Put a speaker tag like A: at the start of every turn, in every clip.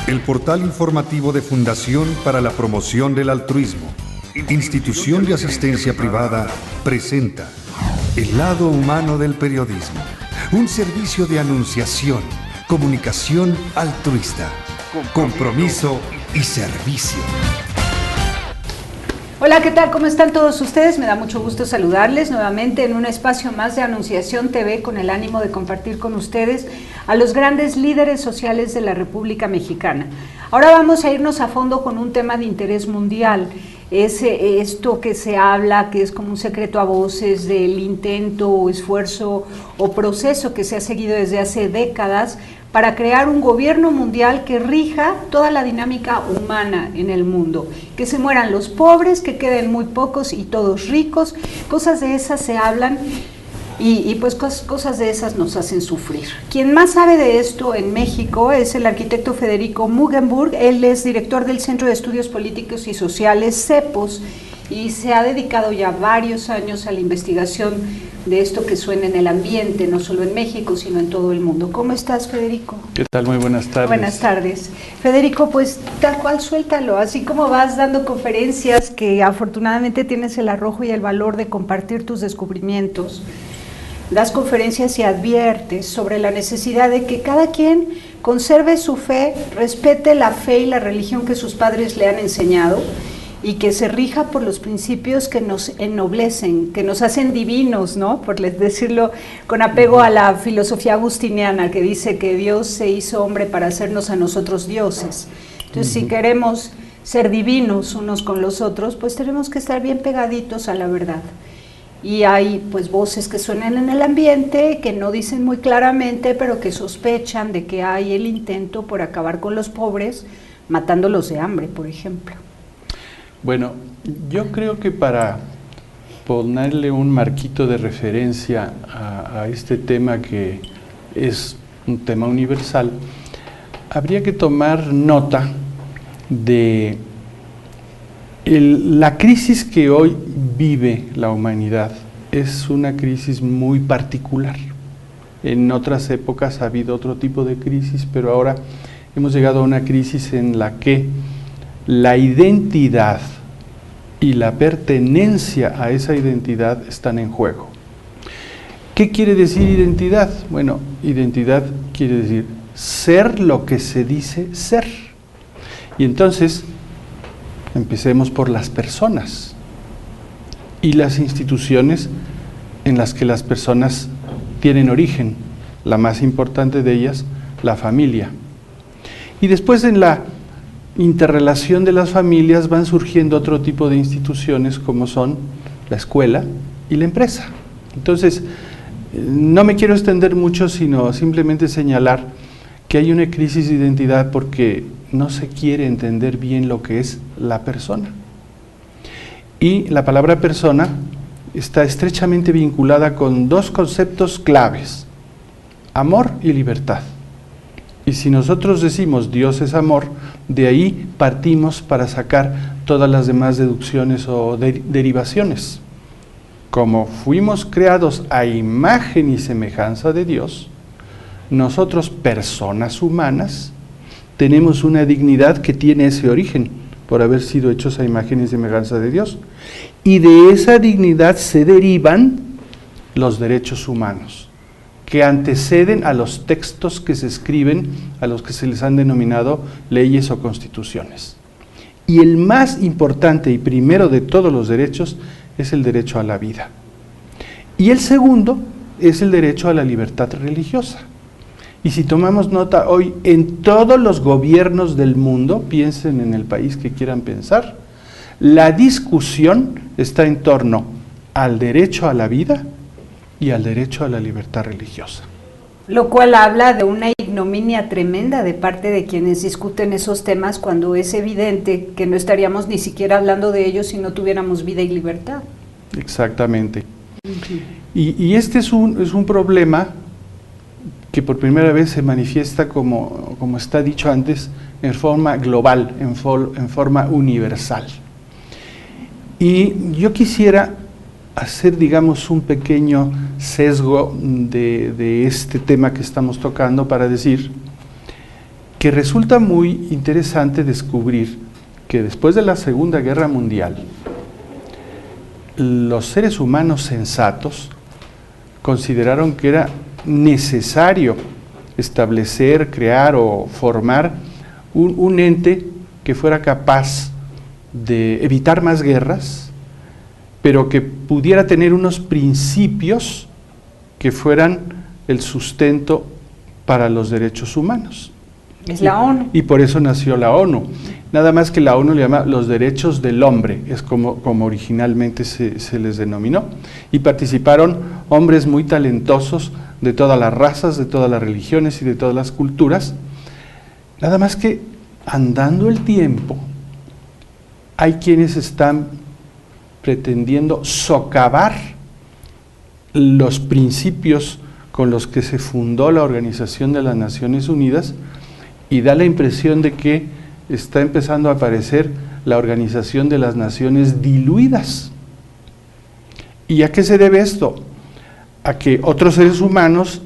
A: El portal informativo de Fundación para la Promoción del Altruismo, institución de asistencia privada, presenta El lado humano del periodismo, un servicio de anunciación, comunicación altruista, compromiso y servicio.
B: Hola, ¿qué tal? ¿Cómo están todos ustedes? Me da mucho gusto saludarles nuevamente en un espacio más de Anunciación TV con el ánimo de compartir con ustedes a los grandes líderes sociales de la República Mexicana. Ahora vamos a irnos a fondo con un tema de interés mundial. Es esto que se habla, que es como un secreto a voces del intento o esfuerzo o proceso que se ha seguido desde hace décadas para crear un gobierno mundial que rija toda la dinámica humana en el mundo, que se mueran los pobres, que queden muy pocos y todos ricos. Cosas de esas se hablan y pues cosas de esas nos hacen sufrir. Quien más sabe de esto en México es el arquitecto Federico Mugenburg. Él es director del Centro de Estudios Políticos y Sociales, CEPOS, y se ha dedicado ya varios años a la investigación de esto que suena en el ambiente, no solo en México, sino en todo el mundo. ¿Cómo estás, Federico?
C: ¿Qué tal? Muy buenas tardes.
B: Buenas tardes. Federico, pues tal cual suéltalo, así como vas dando conferencias que afortunadamente tienes el arrojo y el valor de compartir tus descubrimientos, das conferencias y adviertes sobre la necesidad de que cada quien conserve su fe, respete la fe y la religión que sus padres le han enseñado, y que se rija por los principios que nos ennoblecen, que nos hacen divinos, ¿no? Por decirlo con apego a la filosofía agustiniana, que dice que Dios se hizo hombre para hacernos a nosotros dioses. Entonces, si queremos ser divinos unos con los otros, pues tenemos que estar bien pegaditos a la verdad. Y hay pues voces que suenan en el ambiente, que no dicen muy claramente, pero que sospechan de que hay el intento por acabar con los pobres, matándolos de hambre, por ejemplo.
C: Bueno, yo creo que para ponerle un marquito de referencia a este tema, que es un tema universal, habría que tomar nota de la crisis que hoy vive la humanidad. Es una crisis muy particular. En otras épocas ha habido otro tipo de crisis, pero ahora hemos llegado a una crisis en la que la identidad y la pertenencia a esa identidad están en juego. ¿Qué quiere decir identidad? Bueno, identidad quiere decir ser lo que se dice ser. Y entonces, empecemos por las personas y las instituciones en las que las personas tienen origen. La más importante de ellas, la familia. Y después, en la interrelación de las familias, van surgiendo otro tipo de instituciones, como son la escuela y la empresa. Entonces, no me quiero extender mucho, sino simplemente señalar que hay una crisis de identidad porque no se quiere entender bien lo que es la persona. Y la palabra persona está estrechamente vinculada con dos conceptos claves: amor y libertad. Y si nosotros decimos Dios es amor, de ahí partimos para sacar todas las demás deducciones o derivaciones. Como fuimos creados a imagen y semejanza de Dios, nosotros, personas humanas, tenemos una dignidad que tiene ese origen por haber sido hechos a imagen y semejanza de Dios. Y de esa dignidad se derivan los derechos humanos, que anteceden a los textos que se escriben, a los que se les han denominado leyes o constituciones. Y el más importante y primero de todos los derechos es el derecho a la vida. Y el segundo es el derecho a la libertad religiosa. Y si tomamos nota hoy, en todos los gobiernos del mundo, piensen en el país que quieran pensar, la discusión está en torno al derecho a la vida y al derecho a la libertad religiosa.
B: Lo cual habla de una ignominia tremenda de parte de quienes discuten esos temas, cuando es evidente que no estaríamos ni siquiera hablando de ellos si no tuviéramos vida y libertad.
C: Exactamente. Y este es un problema que por primera vez se manifiesta, como está dicho antes, en forma global, en forma universal. Y yo quisiera hacer, digamos, un pequeño sesgo de este tema que estamos tocando para decir que resulta muy interesante descubrir que después de la Segunda Guerra Mundial, los seres humanos sensatos consideraron que era necesario establecer, crear o formar un ente que fuera capaz de evitar más guerras, pero que pudiera tener unos principios que fueran el sustento para los derechos humanos.
B: Es la ONU.
C: Y por eso nació la ONU. Nada más que la ONU le llama los derechos del hombre, es como originalmente se les denominó. Y participaron hombres muy talentosos de todas las razas, de todas las religiones y de todas las culturas. Nada más que andando el tiempo, hay quienes están pretendiendo socavar los principios con los que se fundó la Organización de las Naciones Unidas, y da la impresión de que está empezando a aparecer la Organización de las Naciones diluidas. ¿Y a qué se debe esto? A que otros seres humanos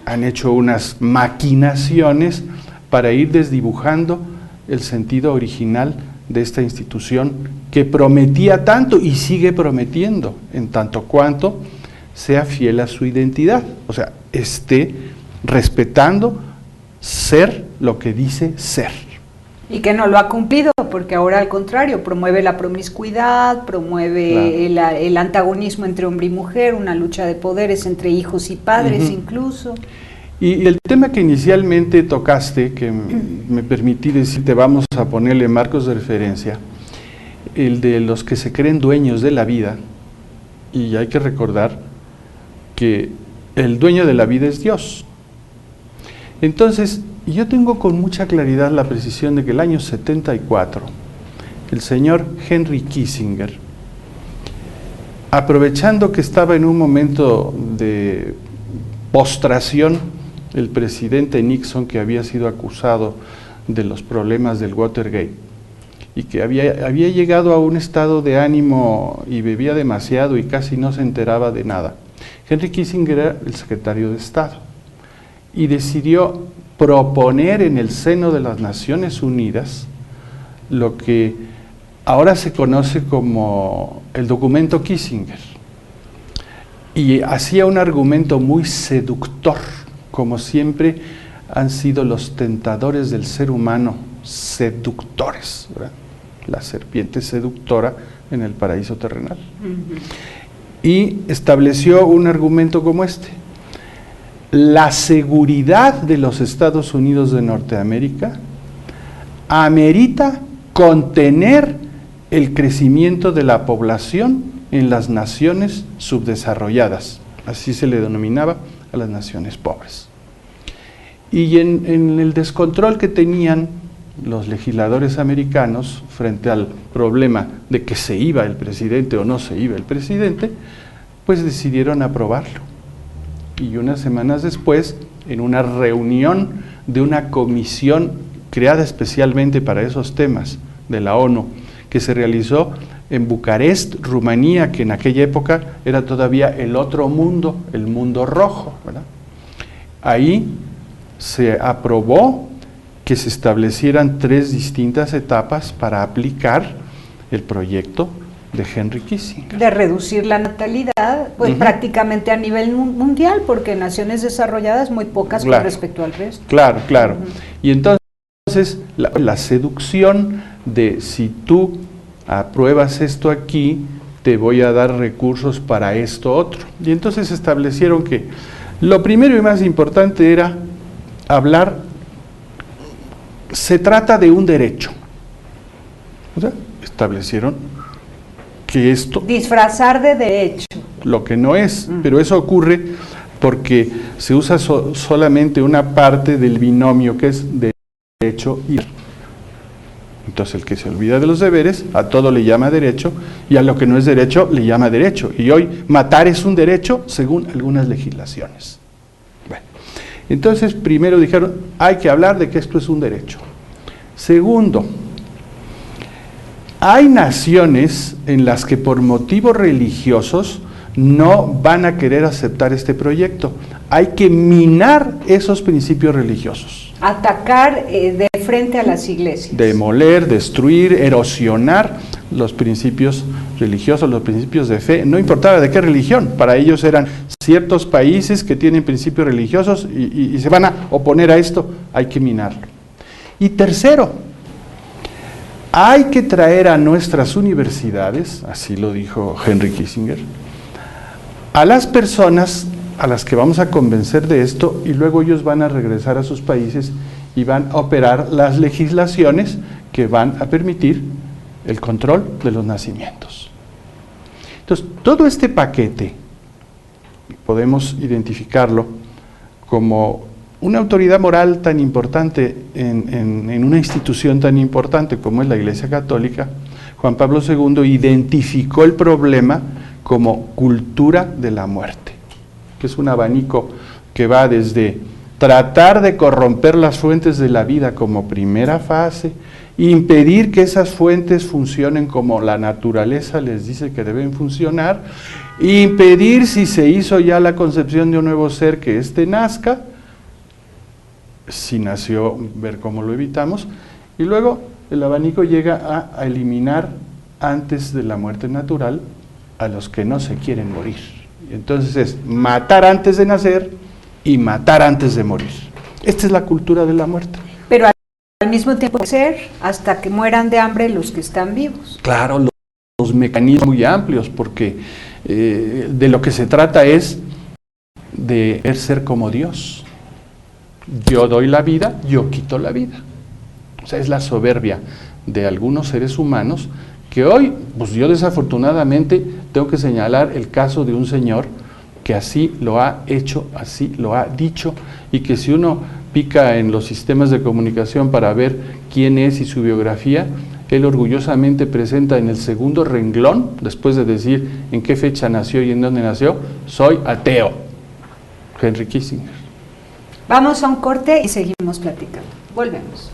C: han hecho unas maquinaciones para ir desdibujando el sentido original de esta institución que prometía tanto y sigue prometiendo, en tanto cuanto sea fiel a su identidad, o sea, esté respetando ser lo que dice ser.
B: Y que no lo ha cumplido, porque ahora al contrario, promueve la promiscuidad, promueve el antagonismo entre hombre y mujer, una lucha de poderes entre hijos y padres incluso.
C: Y el tema que inicialmente tocaste, que me permití decirte, vamos a ponerle marcos de referencia, el de los que se creen dueños de la vida, y hay que recordar que el dueño de la vida es Dios. Entonces, yo tengo con mucha claridad la precisión de que el año 74, el señor Henry Kissinger, aprovechando que estaba en un momento de postración el presidente Nixon, que había sido acusado de los problemas del Watergate, y que había llegado a un estado de ánimo y bebía demasiado y casi no se enteraba de nada. Henry Kissinger era el secretario de Estado y decidió proponer en el seno de las Naciones Unidas lo que ahora se conoce como el documento Kissinger, y hacía un argumento muy seductor, como siempre han sido los tentadores del ser humano, seductores, ¿verdad? La serpiente seductora en el paraíso terrenal. Y estableció un argumento como este: la seguridad de los Estados Unidos de Norteamérica amerita contener el crecimiento de la población en las naciones subdesarrolladas, así se le denominaba a las naciones pobres. Y en el descontrol que tenían los legisladores americanos frente al problema de que se iba el presidente o no se iba el presidente, pues decidieron aprobarlo. Y unas semanas después, en una reunión de una comisión creada especialmente para esos temas de la ONU, que se realizó en Bucarest, Rumanía, que en aquella época era todavía el otro mundo, el mundo rojo, ¿verdad? Ahí se aprobó que se establecieran 3 distintas etapas para aplicar el proyecto de Henry Kissinger.
B: De reducir la natalidad, pues prácticamente a nivel mundial, porque en naciones desarrolladas muy pocas con respecto al resto.
C: Claro. Y entonces la seducción de si tú apruebas esto aquí, te voy a dar recursos para esto otro. Y entonces establecieron que lo primero y más importante era hablar, se trata de un derecho. O sea, establecieron que esto...
B: disfrazar de derecho.
C: Lo que no es, pero eso ocurre porque se usa solamente una parte del binomio que es derecho y... Entonces el que se olvida de los deberes, a todo le llama derecho, y a lo que no es derecho, le llama derecho. Y hoy matar es un derecho según algunas legislaciones. Bueno, entonces primero dijeron, hay que hablar de que esto es un derecho. Segundo, hay naciones en las que por motivos religiosos no van a querer aceptar este proyecto. Hay que minar esos principios religiosos.
B: atacar de frente a las iglesias.
C: Demoler, destruir, erosionar los principios religiosos, los principios de fe, no importaba de qué religión, para ellos eran ciertos países que tienen principios religiosos y se van a oponer a esto, hay que minarlo. Y tercero, hay que traer a nuestras universidades, así lo dijo Henry Kissinger, a las personas a las que vamos a convencer de esto y luego ellos van a regresar a sus países y van a operar las legislaciones que van a permitir el control de los nacimientos. Entonces, todo este paquete podemos identificarlo como una autoridad moral tan importante en una institución tan importante como es la Iglesia Católica. Juan Pablo II identificó el problema como cultura de la muerte, que es un abanico que va desde tratar de corromper las fuentes de la vida como primera fase, impedir que esas fuentes funcionen como la naturaleza les dice que deben funcionar, impedir si se hizo ya la concepción de un nuevo ser que éste nazca, si nació, ver cómo lo evitamos, y luego el abanico llega a eliminar antes de la muerte natural a los que no se quieren morir. Entonces es matar antes de nacer y matar antes de morir. Esta es la cultura de la muerte.
B: Pero al mismo tiempo ser hasta que mueran de hambre los que están vivos.
C: Claro, los mecanismos muy amplios, porque de lo que se trata es de ser como Dios. Yo doy la vida, yo quito la vida. O sea, es la soberbia de algunos seres humanos que hoy, pues yo desafortunadamente tengo que señalar el caso de un señor que así lo ha hecho, así lo ha dicho, y que si uno pica en los sistemas de comunicación para ver quién es y su biografía, él orgullosamente presenta en el segundo renglón, después de decir en qué fecha nació y en dónde nació, soy ateo. Henry Kissinger.
B: Vamos a un corte y seguimos platicando. Volvemos.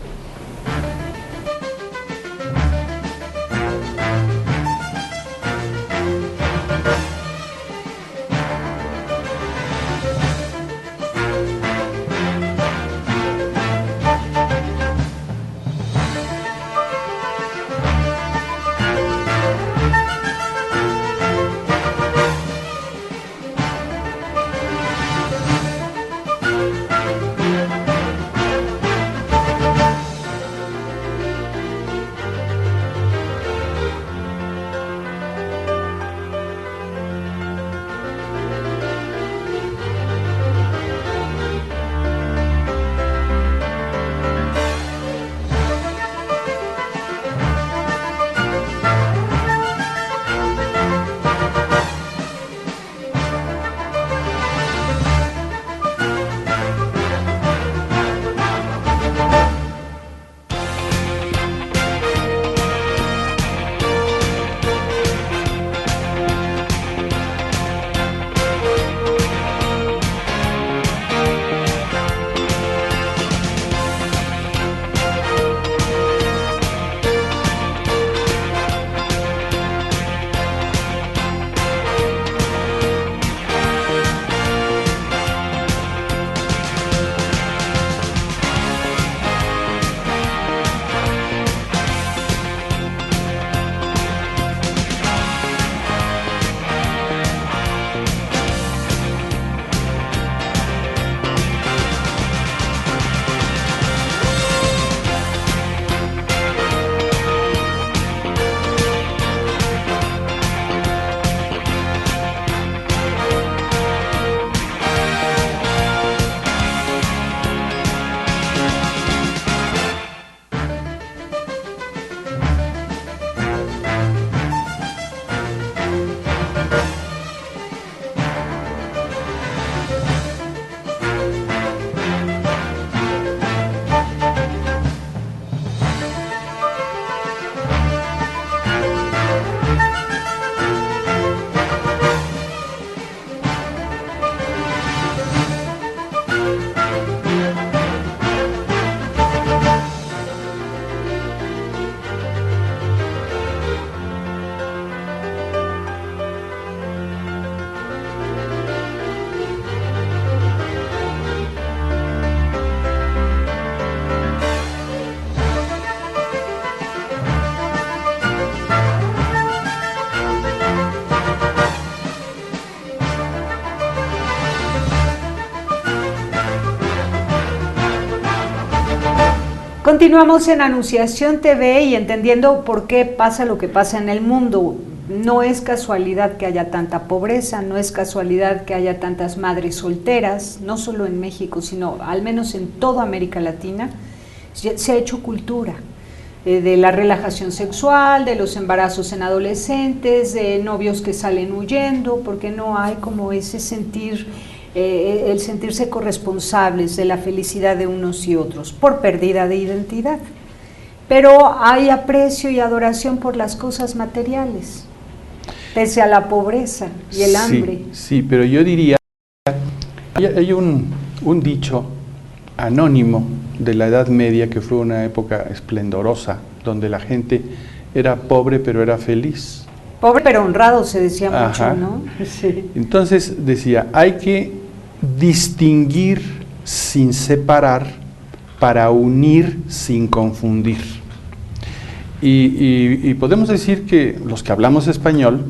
B: Continuamos en Anunciación TV y entendiendo por qué pasa lo que pasa en el mundo. No es casualidad que haya tanta pobreza, no es casualidad que haya tantas madres solteras, no solo en México, sino al menos en toda América Latina. Se ha hecho cultura de la relajación sexual, de los embarazos en adolescentes, de novios que salen huyendo, porque no hay como ese sentir, el sentirse corresponsables de la felicidad de unos y otros, por pérdida de identidad. Pero hay aprecio y adoración por las cosas materiales, pese a la pobreza y el hambre.
C: Sí, pero yo diría, hay un dicho anónimo de la Edad Media que fue una época esplendorosa, donde la gente era pobre pero era feliz.
B: Pobre pero honrado se decía mucho, ¿no? Sí.
C: Entonces decía, hay que distinguir sin separar para unir sin confundir. Y podemos decir que los que hablamos español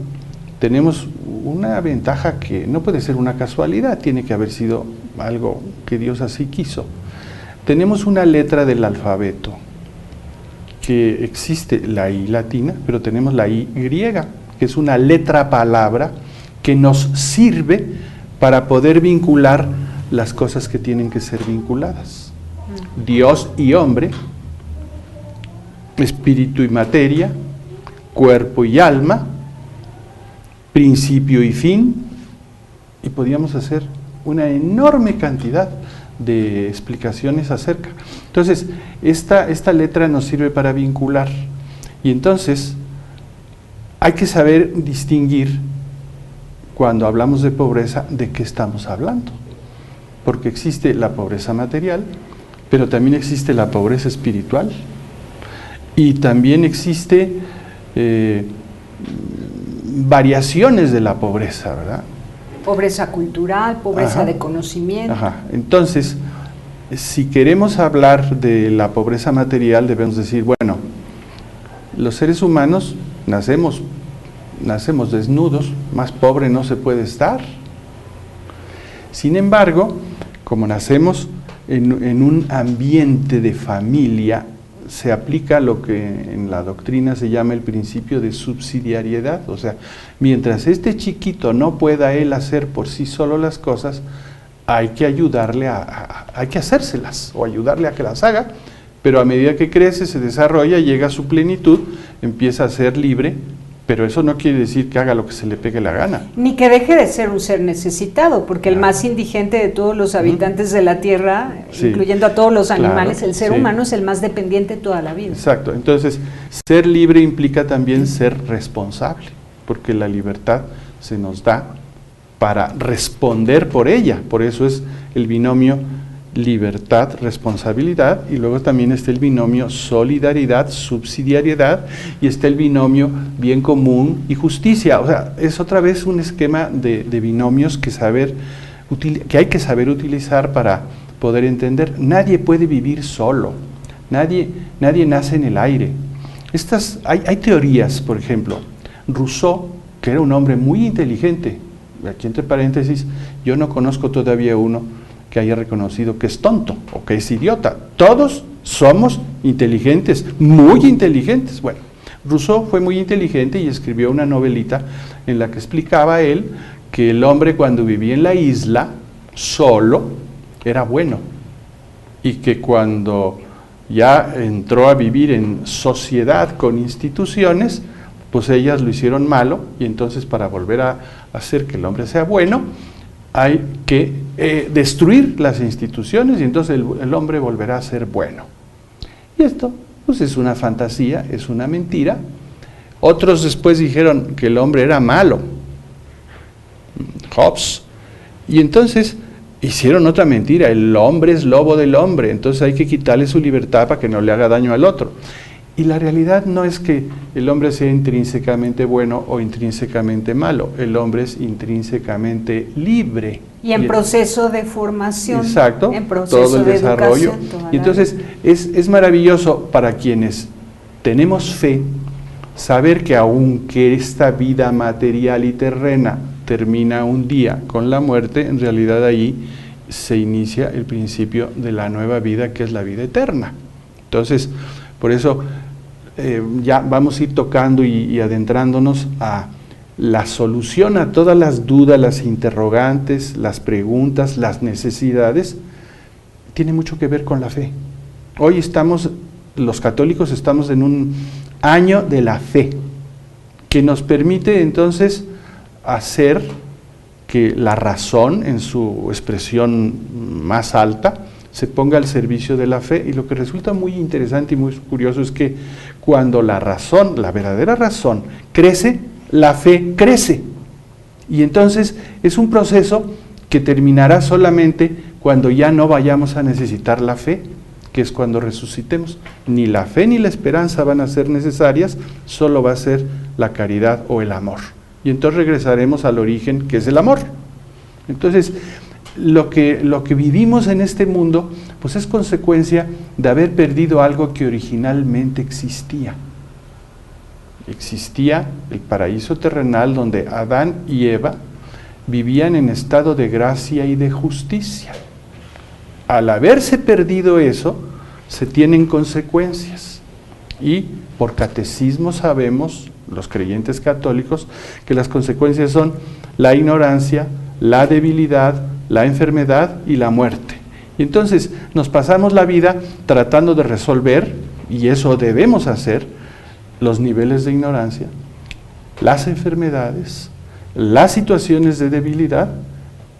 C: tenemos una ventaja que no puede ser una casualidad, tiene que haber sido algo que Dios así quiso. Tenemos una letra del alfabeto, que existe la I latina, pero tenemos la I griega, que es una letra palabra que nos sirve para poder vincular las cosas que tienen que ser vinculadas. Dios y hombre, espíritu y materia, cuerpo y alma, principio y fin, y podíamos hacer una enorme cantidad de explicaciones acerca. Entonces, esta letra nos sirve para vincular, y entonces hay que saber distinguir cuando hablamos de pobreza de qué estamos hablando, porque existe la pobreza material, pero también existe la pobreza espiritual, y también existe variaciones de la pobreza, ¿verdad?
B: Pobreza cultural, pobreza de conocimiento.
C: Entonces, si queremos hablar de la pobreza material, debemos decir, bueno, los seres humanos nacemos desnudos, más pobre no se puede estar. Sin embargo, como nacemos en un ambiente de familia, se aplica lo que en la doctrina se llama el principio de subsidiariedad. O sea, mientras este chiquito no pueda él hacer por sí solo las cosas, hay que ayudarle hay que hacérselas o ayudarle a que las haga, pero a medida que crece, se desarrolla, llega a su plenitud, empieza a ser libre, pero eso no quiere decir que haga lo que se le pegue la gana.
B: Ni que deje de ser un ser necesitado, porque el más indigente de todos los habitantes de la Tierra, incluyendo a todos los animales, el ser humano es el más dependiente toda la vida.
C: Exacto, entonces ser libre implica también ser responsable, porque la libertad se nos da para responder por ella, por eso es el binomio libertad, responsabilidad, y luego también está el binomio solidaridad, subsidiariedad, y está el binomio bien común y justicia. O sea, es otra vez un esquema de binomios que hay que saber utilizar para poder entender. Nadie puede vivir solo, nadie nace en el aire. Hay teorías, por ejemplo, Rousseau, que era un hombre muy inteligente, aquí entre paréntesis, yo no conozco todavía uno que haya reconocido que es tonto o que es idiota. Todos somos inteligentes, muy inteligentes. Bueno, Rousseau fue muy inteligente y escribió una novelita en la que explicaba él que el hombre cuando vivía en la isla, solo, era bueno, y que cuando ya entró a vivir en sociedad con instituciones, pues ellas lo hicieron malo, y entonces para volver a hacer que el hombre sea bueno, hay que destruir las instituciones, y entonces el hombre volverá a ser bueno. Y esto pues es una fantasía, es una mentira. Otros después dijeron que el hombre era malo, Hobbes, y entonces hicieron otra mentira: el hombre es lobo del hombre, entonces hay que quitarle su libertad para que no le haga daño al otro. Y la realidad no es que el hombre sea intrínsecamente bueno o intrínsecamente malo, el hombre es intrínsecamente libre.
B: Y en proceso de formación.
C: Exacto,
B: en proceso
C: todo el
B: de
C: desarrollo. Y entonces es maravilloso para quienes tenemos fe saber que aunque esta vida material y terrena termina un día con la muerte, en realidad ahí se inicia el principio de la nueva vida, que es la vida eterna. Entonces, por eso ya vamos a ir tocando y adentrándonos a la solución a todas las dudas, las interrogantes, las preguntas, las necesidades, tiene mucho que ver con la fe. Hoy los católicos estamos en un año de la fe, que nos permite entonces hacer que la razón en su expresión más alta se ponga al servicio de la fe, y lo que resulta muy interesante y muy curioso es que cuando la razón, la verdadera razón, crece, la fe crece. Y entonces es un proceso que terminará solamente cuando ya no vayamos a necesitar la fe, que es cuando resucitemos. Ni la fe ni la esperanza van a ser necesarias, solo va a ser la caridad o el amor. Y entonces regresaremos al origen, que es el amor. Entonces, lo que vivimos en este mundo, pues es consecuencia de haber perdido algo que originalmente existía. Existía el paraíso terrenal donde Adán y Eva vivían en estado de gracia y de justicia. Al haberse perdido eso, se tienen consecuencias. Y por catecismo sabemos, los creyentes católicos, que las consecuencias son la ignorancia, la debilidad, la enfermedad y la muerte. Y entonces nos pasamos la vida tratando de resolver, y eso debemos hacer, los niveles de ignorancia, las enfermedades, las situaciones de debilidad,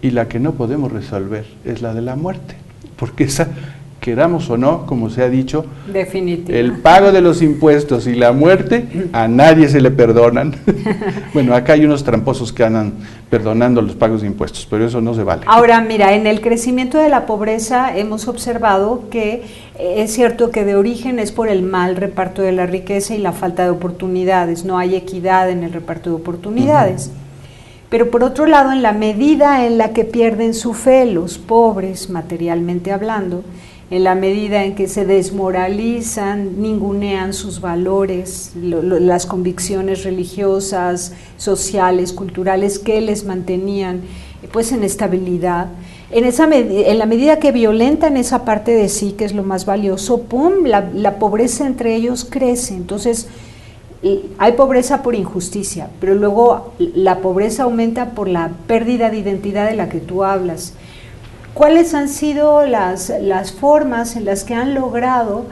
C: y la que no podemos resolver es la de la muerte, porque esa, queramos o no, como se ha dicho, el pago de los impuestos y la muerte a nadie se le perdonan. Bueno, acá hay unos tramposos que andan perdonando los pagos de impuestos, pero eso no se vale.
B: Ahora, mira, en el crecimiento de la pobreza hemos observado que es cierto que de origen es por el mal reparto de la riqueza y la falta de oportunidades, no hay equidad en el reparto de oportunidades. Pero por otro lado, en la medida en la que pierden su fe los pobres, materialmente hablando, en la medida en que se desmoralizan, ningunean sus valores, las convicciones religiosas, sociales, culturales que les mantenían pues en estabilidad, en la medida que violentan esa parte de sí, que es lo más valioso, ¡pum!, la pobreza entre ellos crece. Entonces, hay pobreza por injusticia, pero luego la pobreza aumenta por la pérdida de identidad de la que tú hablas. ¿Cuáles han sido las formas en las que han logrado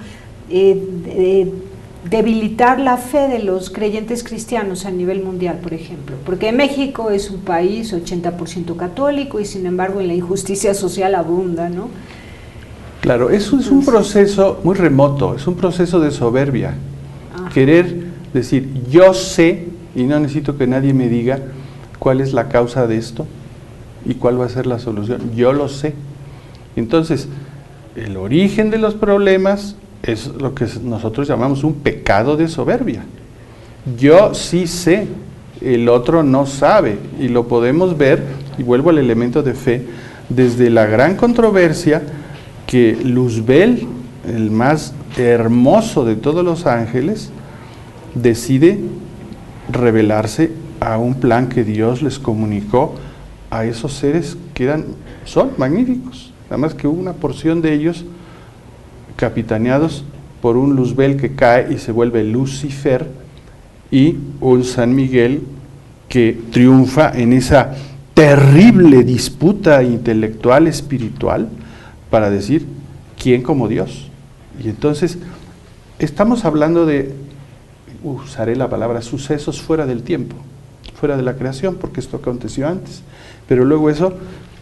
B: debilitar la fe de los creyentes cristianos a nivel mundial, por ejemplo? Porque México es un país 80% católico y sin embargo en la injusticia social abunda, ¿no?
C: Claro, eso es un proceso muy remoto, es un proceso de soberbia. Querer decir, yo sé y no necesito que nadie me diga cuál es la causa de esto y cuál va a ser la solución, yo lo sé. Entonces, el origen de los problemas es lo que nosotros llamamos un pecado de soberbia. Yo sí sé, el otro no sabe, y lo podemos ver, y vuelvo al elemento de fe, desde la gran controversia que Luzbel, el más hermoso de todos los ángeles, decide revelarse a un plan que Dios les comunicó a esos seres que son magníficos, nada más que una porción de ellos capitaneados por un Luzbel que cae y se vuelve Lucifer, y un San Miguel que triunfa en esa terrible disputa intelectual, espiritual, para decir, ¿quién como Dios? Y entonces, estamos hablando de, usaré la palabra, sucesos fuera del tiempo, fuera de la creación, porque esto aconteció antes, pero luego eso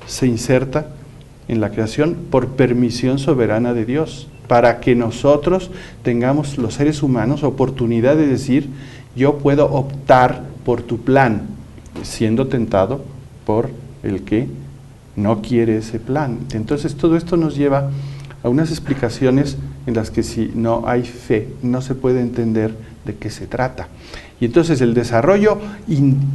C: se inserta en la creación por permisión soberana de Dios, para que nosotros tengamos, los seres humanos, oportunidad de decir, yo puedo optar por tu plan, siendo tentado por el que no quiere ese plan. Entonces todo esto nos lleva a unas explicaciones en las que si no hay fe, no se puede entender de qué se trata. Y entonces el desarrollo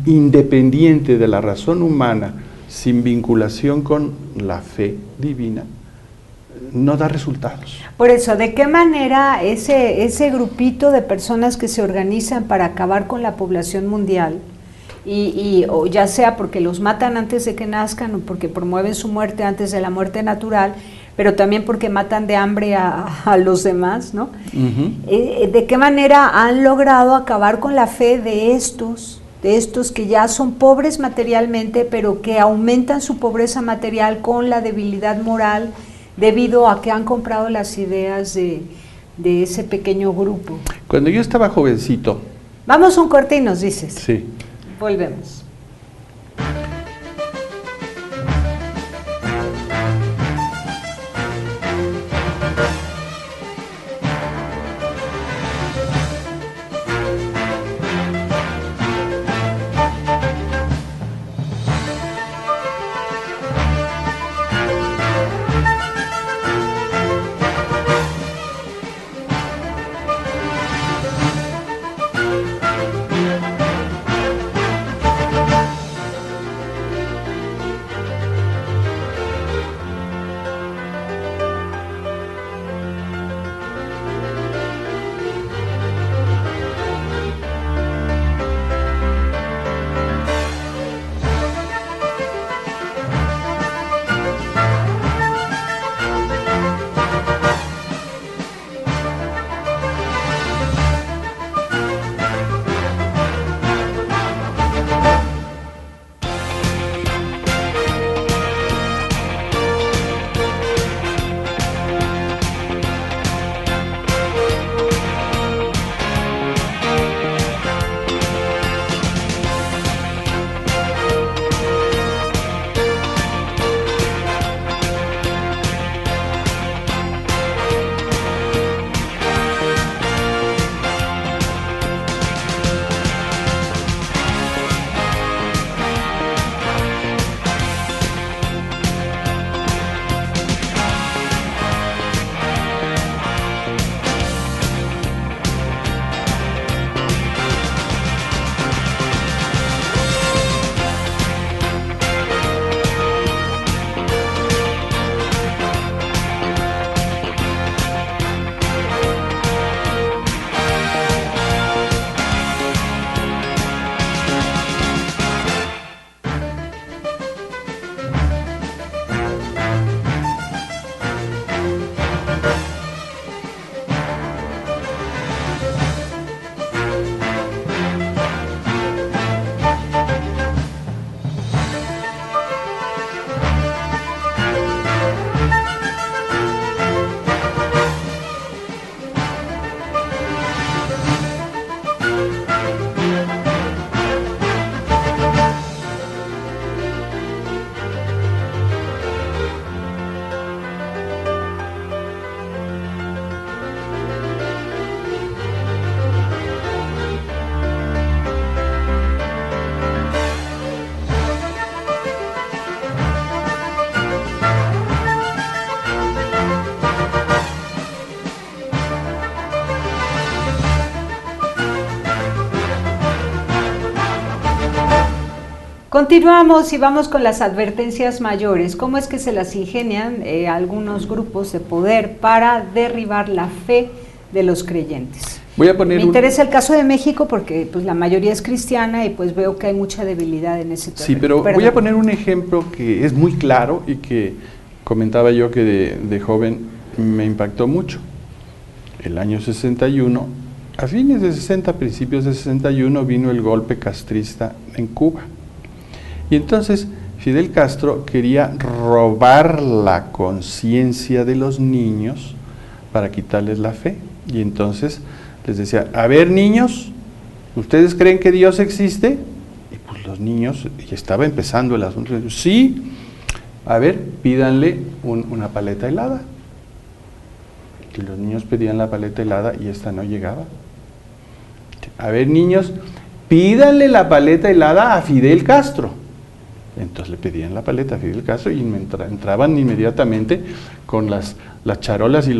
C: independiente de la razón humana, sin vinculación con la fe divina, no da resultados.
B: Por eso, ¿de qué manera ese grupito de personas que se organizan para acabar con la población mundial, o ya sea porque los matan antes de que nazcan o porque promueven su muerte antes de la muerte natural, pero también porque matan de hambre a los demás, ¿no?
C: Uh-huh.
B: ¿De qué manera han logrado acabar con la fe de estos que ya son pobres materialmente, pero que aumentan su pobreza material con la debilidad moral debido a que han comprado las ideas de ese pequeño grupo?
C: Cuando yo estaba jovencito...
B: Vamos a un corte y nos dices.
C: Sí.
B: Volvemos. Continuamos y vamos con las advertencias mayores. ¿Cómo es que se las ingenian algunos grupos de poder para derribar la fe de los creyentes?
C: Voy a poner
B: Me interesa el caso de México porque pues la mayoría es cristiana y pues veo que hay mucha debilidad en ese terreno.
C: Sí, pero voy a poner un ejemplo que es muy claro y que comentaba yo que de joven me impactó mucho. El año 61, a fines de 60, principios de 61, vino el golpe castrista en Cuba. Y entonces Fidel Castro quería robar la conciencia de los niños para quitarles la fe. Y entonces les decía, a ver niños, ¿ustedes creen que Dios existe? Y pues los niños, y estaba empezando el asunto, sí, a ver, pídanle una paleta helada. Y los niños pedían la paleta helada y esta no llegaba. A ver niños, pídanle la paleta helada a Fidel Castro. Entonces le pedían la paleta a Fidel Castro y entraban inmediatamente con las charolas y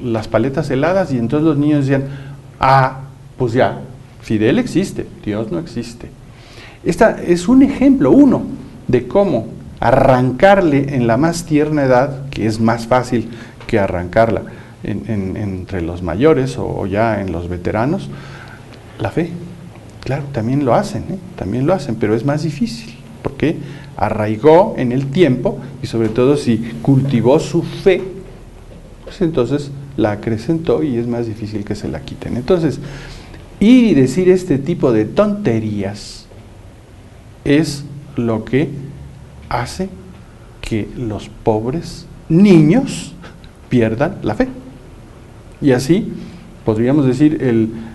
C: las paletas heladas, y entonces los niños decían, pues ya, Fidel existe, Dios no existe. Esta es un ejemplo, uno, de cómo arrancarle en la más tierna edad, que es más fácil que arrancarla entre los mayores o ya en los veteranos, la fe. Claro, también lo hacen, pero es más difícil. Porque arraigó en el tiempo y sobre todo si cultivó su fe, pues entonces la acrecentó y es más difícil que se la quiten. Entonces, ir y decir este tipo de tonterías es lo que hace que los pobres niños pierdan la fe. Y así podríamos decir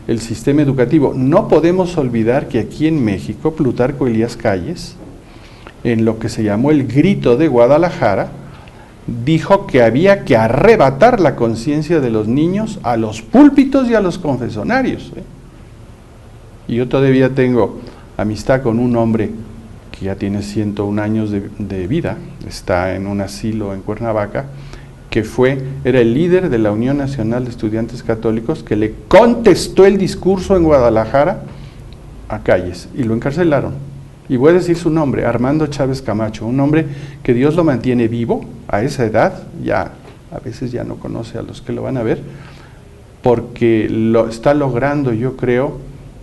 C: el sistema educativo. No podemos olvidar que aquí en México, Plutarco Elías Calles, en lo que se llamó el Grito de Guadalajara, dijo que había que arrebatar la conciencia de los niños a los púlpitos y a los confesonarios. Y yo todavía tengo amistad con un hombre que ya tiene 101 años de vida, está en un asilo en Cuernavaca, que era el líder de la Unión Nacional de Estudiantes Católicos, que le contestó el discurso en Guadalajara a Calles y lo encarcelaron. Y voy a decir su nombre, Armando Chávez Camacho, un hombre que Dios lo mantiene vivo a esa edad, ya a veces ya no conoce a los que lo van a ver, porque está logrando, yo creo,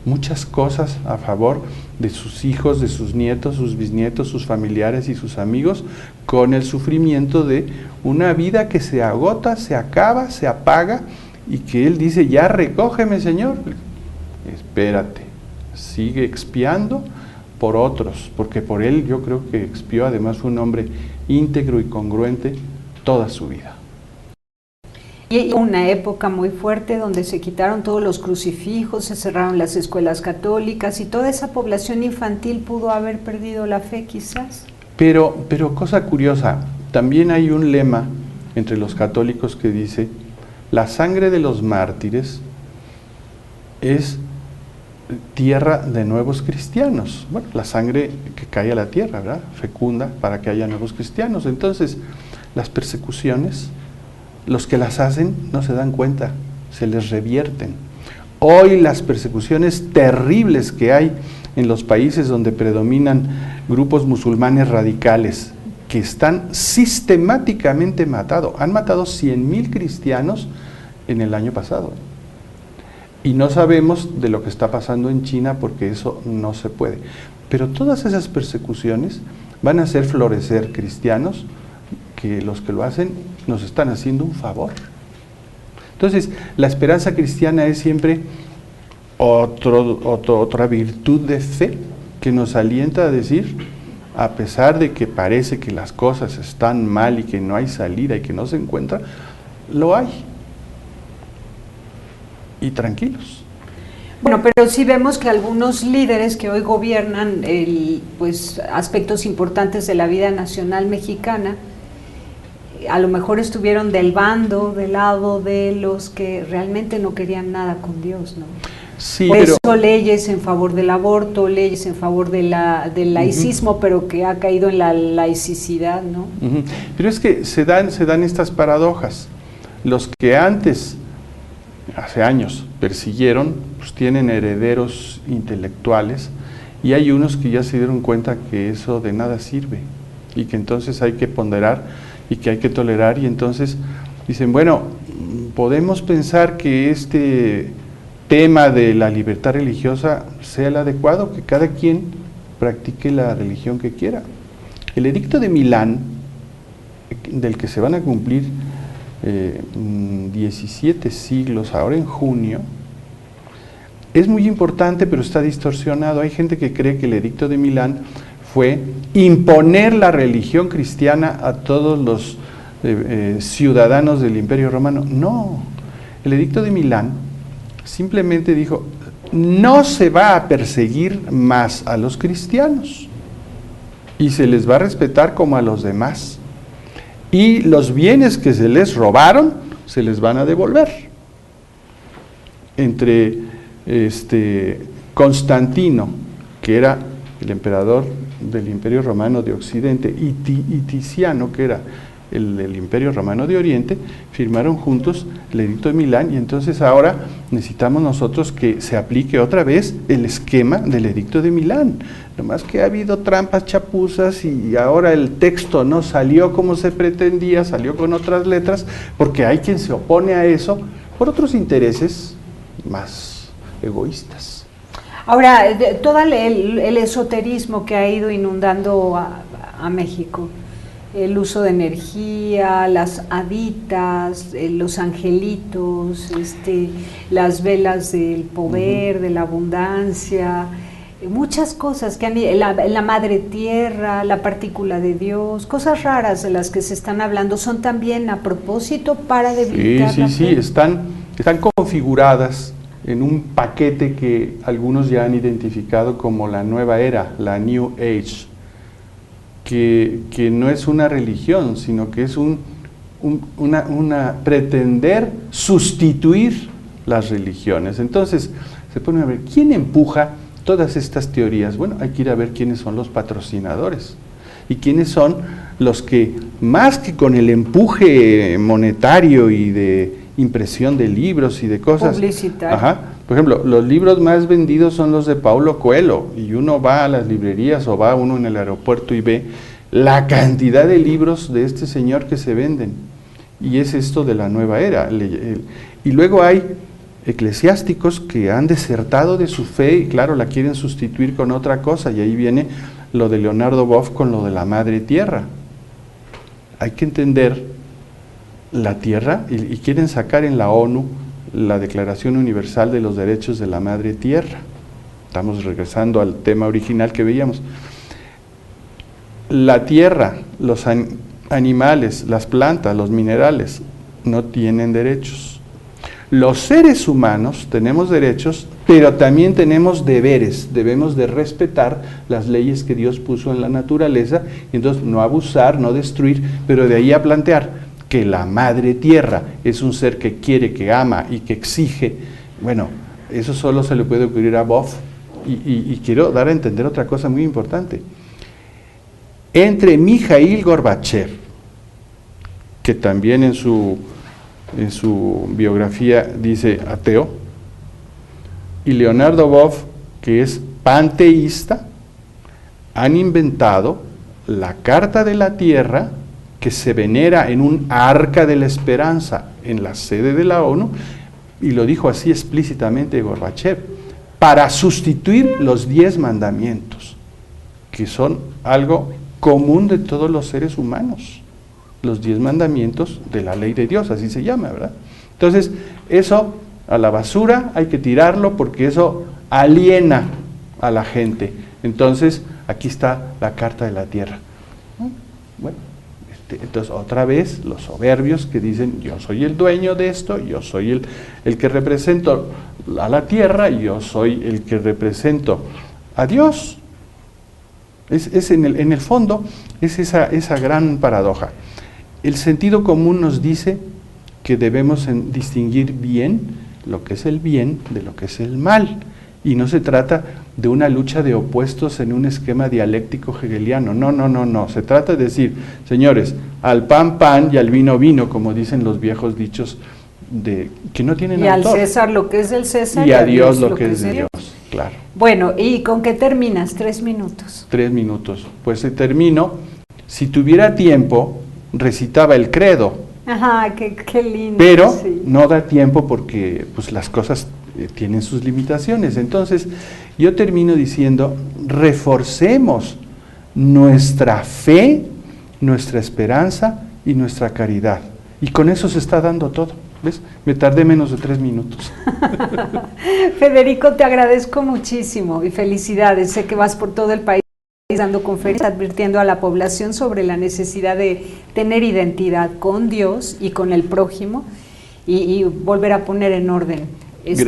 C: muchas cosas a favor de sus hijos, de sus nietos, sus bisnietos, sus familiares y sus amigos, con el sufrimiento de una vida que se agota, se acaba, se apaga, y que él dice, ya recógeme, Señor. Espérate, sigue expiando por otros, porque por él yo creo que expió, además fue un hombre íntegro y congruente toda su vida.
B: Y una época muy fuerte donde se quitaron todos los crucifijos, se cerraron las escuelas católicas y toda esa población infantil pudo haber perdido la fe quizás.
C: Pero cosa curiosa, también hay un lema entre los católicos que dice, la sangre de los mártires es tierra de nuevos cristianos. Bueno, la sangre que cae a la tierra, ¿verdad? Fecunda para que haya nuevos cristianos. Entonces, las persecuciones, los que las hacen no se dan cuenta, se les revierten. Hoy las persecuciones terribles que hay en los países donde predominan grupos musulmanes radicales, que están sistemáticamente matados, han matado 100,000 cristianos en el año pasado. Y no sabemos de lo que está pasando en China porque eso no se puede. Pero todas esas persecuciones van a hacer florecer cristianos que los que lo hacen nos están haciendo un favor. Entonces, la esperanza cristiana es siempre otra virtud de fe que nos alienta a decir, a pesar de que parece que las cosas están mal y que no hay salida y que no se encuentra, lo hay. Y tranquilos.
B: Bueno, pero sí vemos que algunos líderes que hoy gobiernan aspectos importantes de la vida nacional mexicana, a lo mejor estuvieron del lado de los que realmente no querían nada con Dios, ¿no?
C: Sí,
B: por eso leyes en favor del aborto, leyes en favor del laicismo, pero que ha caído en la laicidad, ¿no?
C: Pero es que se dan estas paradojas. Los que antes, hace años, persiguieron, pues tienen herederos intelectuales, y hay unos que ya se dieron cuenta que eso de nada sirve, y que entonces hay que ponderar, y que hay que tolerar, y entonces dicen, bueno, podemos pensar que este tema de la libertad religiosa sea el adecuado, que cada quien practique la religión que quiera. El edicto de Milán, del que se van a cumplir 17 siglos ahora en junio, es muy importante, pero está distorsionado. Hay gente que cree que el edicto de Milán fue imponer la religión cristiana a todos los ciudadanos del Imperio Romano. No, el edicto de Milán simplemente dijo, no se va a perseguir más a los cristianos y se les va a respetar como a los demás, y los bienes que se les robaron se les van a devolver. Entre Constantino, que era el emperador del Imperio Romano de Occidente, y Tiziano, que era el del Imperio Romano de Oriente, firmaron juntos el edicto de Milán, y entonces ahora necesitamos nosotros que se aplique otra vez el esquema del edicto de Milán. Nomás que ha habido trampas, chapuzas, y ahora el texto no salió como se pretendía, salió con otras letras, porque hay quien se opone a eso por otros intereses más egoístas.
B: Ahora, todo el esoterismo que ha ido inundando a México. El uso de energía, las haditas, los angelitos, las velas del poder, de la abundancia, muchas cosas que la madre tierra, la partícula de Dios, cosas raras de las que se están hablando, son también a propósito para debilitar la fe.
C: Sí, están configuradas en un paquete que algunos ya han identificado como la nueva era, la New Age, que no es una religión, sino que es una pretender sustituir las religiones. Entonces, se pone a ver, ¿quién empuja todas estas teorías? Bueno, hay que ir a ver quiénes son los patrocinadores y quiénes son los que, más que con el empuje monetario y de impresión de libros y de cosas,
B: publicitario.
C: Por ejemplo, los libros más vendidos son los de Paulo Coelho, y uno va a las librerías o va uno en el aeropuerto y ve la cantidad de libros de este señor que se venden, y es esto de la nueva era. Y luego hay eclesiásticos que han desertado de su fe y claro, la quieren sustituir con otra cosa, y ahí viene lo de Leonardo Boff con lo de la madre tierra. Hay que entender la tierra, y quieren sacar en la ONU la Declaración Universal de los Derechos de la Madre Tierra. Estamos regresando al tema original que veíamos. La tierra, los animales, las plantas, los minerales, no tienen derechos. Los seres humanos tenemos derechos, pero también tenemos deberes. Debemos de respetar las leyes que Dios puso en la naturaleza, y entonces no abusar, no destruir, pero de ahí a plantear que la madre tierra es un ser que quiere, que ama y que exige, bueno, eso solo se le puede ocurrir a Boff. Y quiero dar a entender otra cosa muy importante. Entre Mikhail Gorbachev, que también en su biografía dice ateo, y Leonardo Boff, que es panteísta, han inventado la Carta de la Tierra, que se venera en un arca de la esperanza en la sede de la ONU, y lo dijo así explícitamente Gorbachev, para sustituir los 10 mandamientos, que son algo común de todos los seres humanos, los 10 mandamientos de la ley de Dios, así se llama, ¿verdad? Entonces, eso a la basura hay que tirarlo porque eso aliena a la gente. Entonces, aquí está la Carta de la Tierra. Bueno, entonces otra vez los soberbios que dicen yo soy el dueño de esto, yo soy el que represento a la tierra, yo soy el que represento a Dios. Es en el fondo es esa gran paradoja. El sentido común nos dice que debemos distinguir bien lo que es el bien de lo que es el mal, y no se trata de una lucha de opuestos en un esquema dialéctico hegeliano. No, se trata de decir, señores, al pan pan y al vino vino, como dicen los viejos dichos que no tienen
B: y
C: autor.
B: Al César lo que es del César
C: y a Dios lo que es de Dios. Claro.
B: Bueno, ¿y con qué terminas? 3 minutos.
C: 3 minutos. Pues termino, si tuviera tiempo, recitaba el credo.
B: Ajá, qué lindo.
C: Pero
B: sí.
C: No da tiempo porque pues las cosas tienen sus limitaciones. Entonces, yo termino diciendo, reforcemos nuestra fe, nuestra esperanza y nuestra caridad. Y con eso se está dando todo. ¿Ves? Me tardé menos de 3 minutos.
B: Federico, te agradezco muchísimo y felicidades. Sé que vas por todo el país dando conferencias, advirtiendo a la población sobre la necesidad de tener identidad con Dios y con el prójimo y volver a poner en orden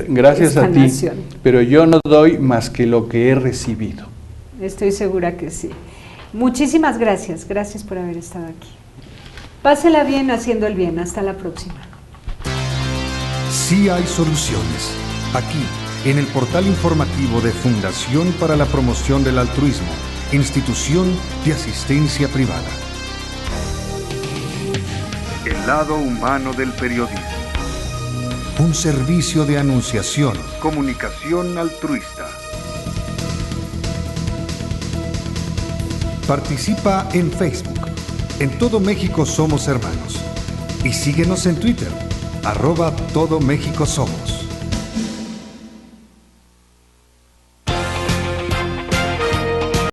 C: gracias
B: esta
C: a ti,
B: nación.
C: Pero yo no doy más que lo que he recibido.
B: Estoy segura que sí. Muchísimas gracias. Gracias por haber estado aquí. Pásela bien haciendo el bien. Hasta la próxima.
A: Sí hay soluciones. Aquí, en el portal informativo de Fundación para la Promoción del Altruismo, Institución de Asistencia Privada. El lado humano del periodismo. Un servicio de anunciación, comunicación altruista. Participa en Facebook. En todo México somos hermanos. Y síguenos en Twitter, @todomexico somos.